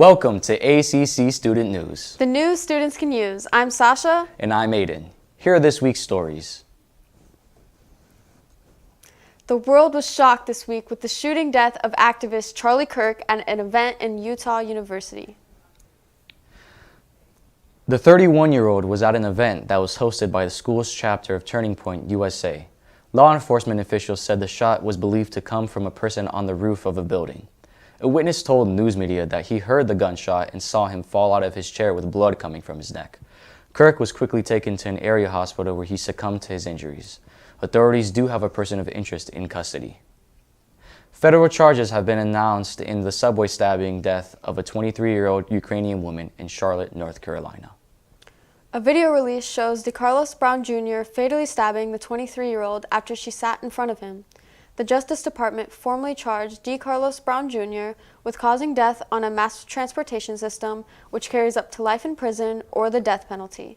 Welcome to ACC Student News. The news students can use. I'm Sasha. And I'm Aiden. Here are this week's stories. The world was shocked this week with the shooting death of activist Charlie Kirk at an event in Utah University. The 31-year-old was at an event that was hosted by the school's chapter of Turning Point USA. Law enforcement officials said the shot was believed to come from a person on the roof of a building. A witness told news media that he heard the gunshot and saw him fall out of his chair with blood coming from his neck. Kirk was quickly taken to an area hospital where he succumbed to his injuries. Authorities do have a person of interest in custody. Federal charges have been announced in the subway stabbing death of a 23-year-old Ukrainian woman in Charlotte, North Carolina. A video release shows DeCarlos Brown Jr. fatally stabbing the 23-year-old after she sat in front of him. The Justice Department formally charged DeCarlos Brown Jr. with causing death on a mass transportation system which carries up to life in prison or the death penalty.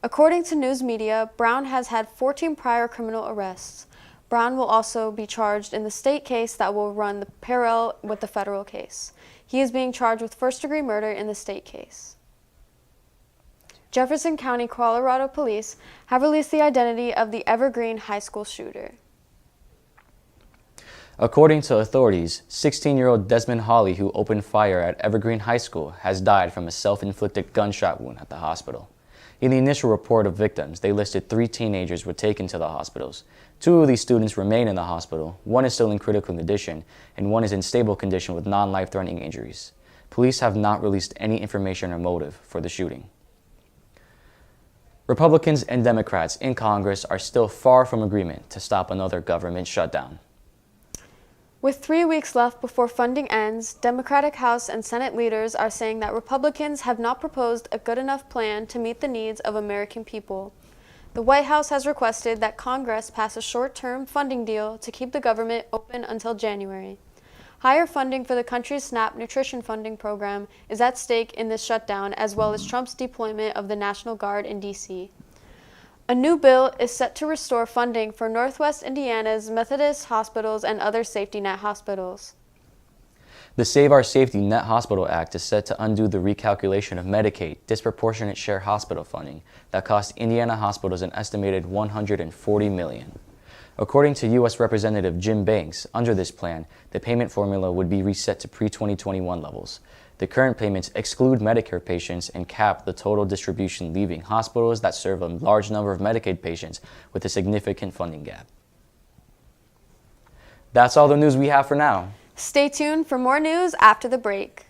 According to news media, Brown has had 14 prior criminal arrests. Brown will also be charged in the state case that will run parallel with the federal case. He is being charged with first-degree murder in the state case. Jefferson County, Colorado police have released the identity of the Evergreen High School shooter. According to authorities, 16-year-old Desmond Hawley, who opened fire at Evergreen High School, has died from a self-inflicted gunshot wound at the hospital. In the initial report of victims, they listed 3 teenagers were taken to the hospitals. 2 of these students remain in the hospital, 1 is still in critical condition, and 1 is in stable condition with non-life-threatening injuries. Police have not released any information or motive for the shooting. Republicans and Democrats in Congress are still far from agreement to stop another government shutdown. With 3 weeks left before funding ends, Democratic House and Senate leaders are saying that Republicans have not proposed a good enough plan to meet the needs of American people. The White House has requested that Congress pass a short-term funding deal to keep the government open until January. Higher funding for the country's SNAP nutrition funding program is at stake in this shutdown, as well as Trump's deployment of the National Guard in D.C. A new bill is set to restore funding for Northwest Indiana's Methodist hospitals and other safety net hospitals. The Save Our Safety Net Hospital Act is set to undo the recalculation of Medicaid disproportionate share hospital funding that cost Indiana hospitals an estimated $140 million. According to U.S. Representative Jim Banks, under this plan, the payment formula would be reset to pre-2021 levels. The current payments exclude Medicare patients and cap the total distribution, leaving hospitals that serve a large number of Medicaid patients with a significant funding gap. That's all the news we have for now. Stay tuned for more news after the break.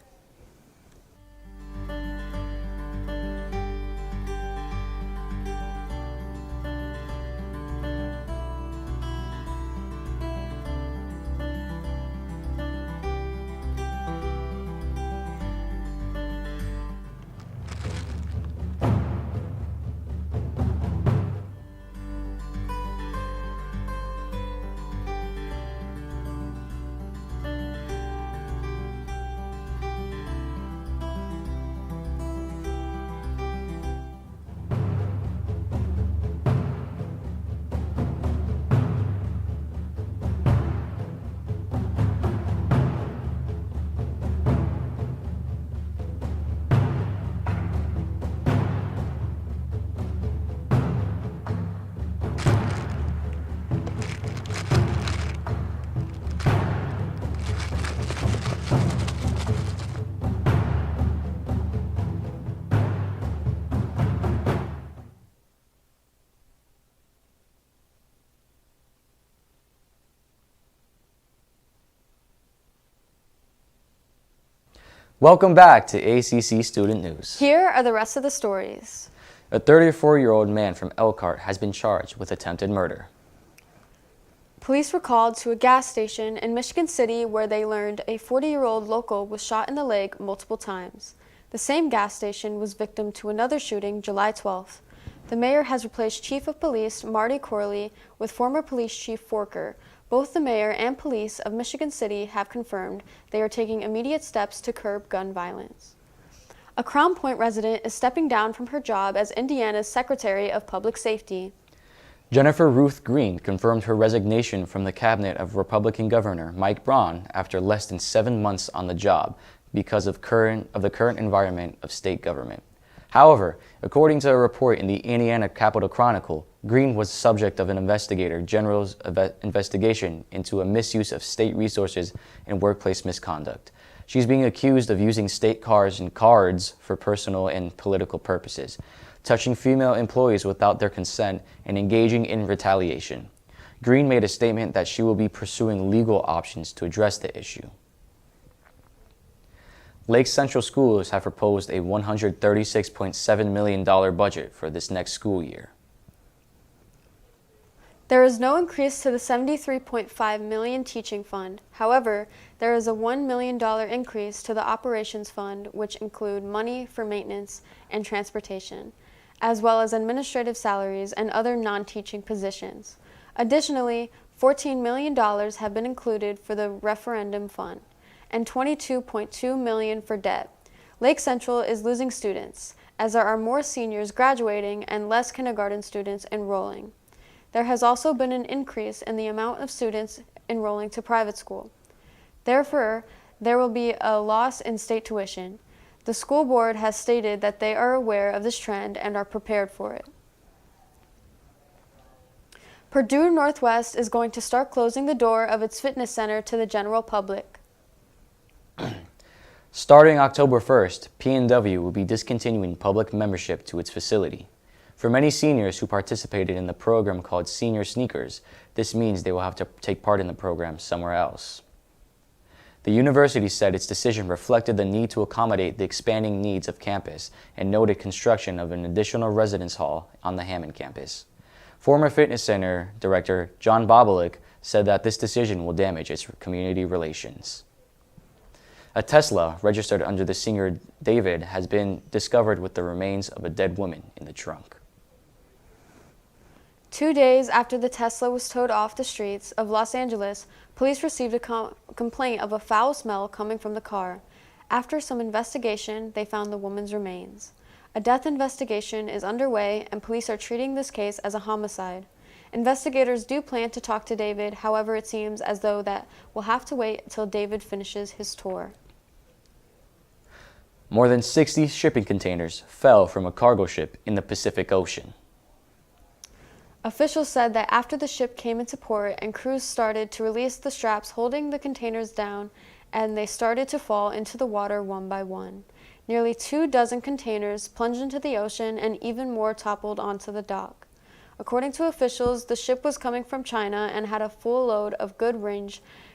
Welcome back to ACC Student News. Here are the rest of the stories. A 34-year-old man from Elkhart has been charged with attempted murder. Police were called to a gas station in Michigan City where they learned a 40-year-old local was shot in the leg multiple times. The same gas station was victim to another shooting July 12th. The mayor has replaced Chief of Police Marty Corley with former Police Chief Forker. Both the mayor and police of Michigan City have confirmed they are taking immediate steps to curb gun violence. A Crown Point resident is stepping down from her job as Indiana's Secretary of Public Safety. Jennifer Ruth Green confirmed her resignation from the cabinet of Republican Governor Mike Braun after less than 7 months on the job, because of the current environment of state government. However, according to a report in the Indiana Capitol Chronicle, Green was subject of an investigator general's investigation into a misuse of state resources and workplace misconduct. She's being accused of using state cars and cards for personal and political purposes, touching female employees without their consent, and engaging in retaliation. Green made a statement that she will be pursuing legal options to address the issue. Lake Central Schools have proposed a $136.7 million budget for this next school year. There is no increase to the $73.5 million teaching fund. However, there is a $1 million increase to the operations fund, which include money for maintenance and transportation, as well as administrative salaries and other non-teaching positions. Additionally, $14 million have been included for the referendum fund and $22.2 million for debt. Lake Central is losing students, as there are more seniors graduating and less kindergarten students enrolling. There has also been an increase in the amount of students enrolling to private school. Therefore, there will be a loss in state tuition. The school board has stated that they are aware of this trend and are prepared for it. Purdue Northwest is going to start closing the door of its fitness center to the general public. Starting October 1st, P&W will be discontinuing public membership to its facility. For many seniors who participated in the program called Senior Sneakers, this means they will have to take part in the program somewhere else. The university said its decision reflected the need to accommodate the expanding needs of campus and noted construction of an additional residence hall on the Hammond campus. Former fitness center director John Bobolik said that this decision will damage its community relations. A Tesla registered under the singer David has been discovered with the remains of a dead woman in the trunk. 2 days after the Tesla was towed off the streets of Los Angeles, police received a complaint of a foul smell coming from the car. After some investigation, they found the woman's remains. A death investigation is underway, and police are treating this case as a homicide. Investigators do plan to talk to David, however, it seems as though that will have to wait until David finishes his tour. More than 60 shipping containers fell from a cargo ship in the Pacific Ocean. Officials said that after the ship came into port and crews started to release the straps holding the containers down, and they started to fall into the water one by one. Nearly 24 containers plunged into the ocean, and even more toppled onto the dock. According to officials, the ship was coming from China and had a full load of goods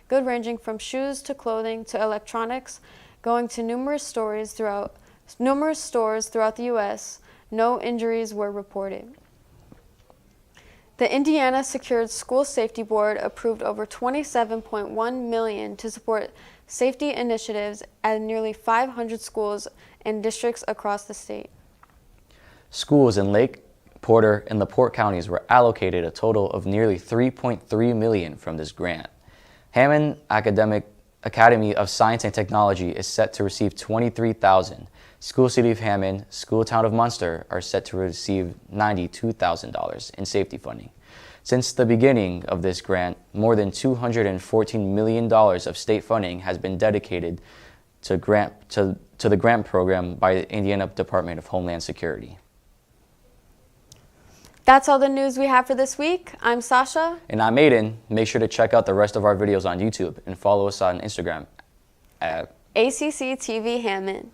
ranging from shoes to clothing to electronics, going to numerous stores throughout the U.S. No injuries were reported. The Indiana Secured School Safety Board approved over $27.1 million to support safety initiatives at nearly 500 schools and districts across the state. Schools in Lake, Porter, and LaPorte counties were allocated a total of nearly $3.3 million from this grant. Hammond Academy of Science and Technology is set to receive $23,000. School City of Hammond, School Town of Munster are set to receive $92,000 in safety funding. Since the beginning of this grant, more than $214 million of state funding has been dedicated to the grant program by the Indiana Department of Homeland Security. That's all the news we have for this week. I'm Sasha. And I'm Aiden. Make sure to check out the rest of our videos on YouTube and follow us on Instagram at ACC TV Hammond.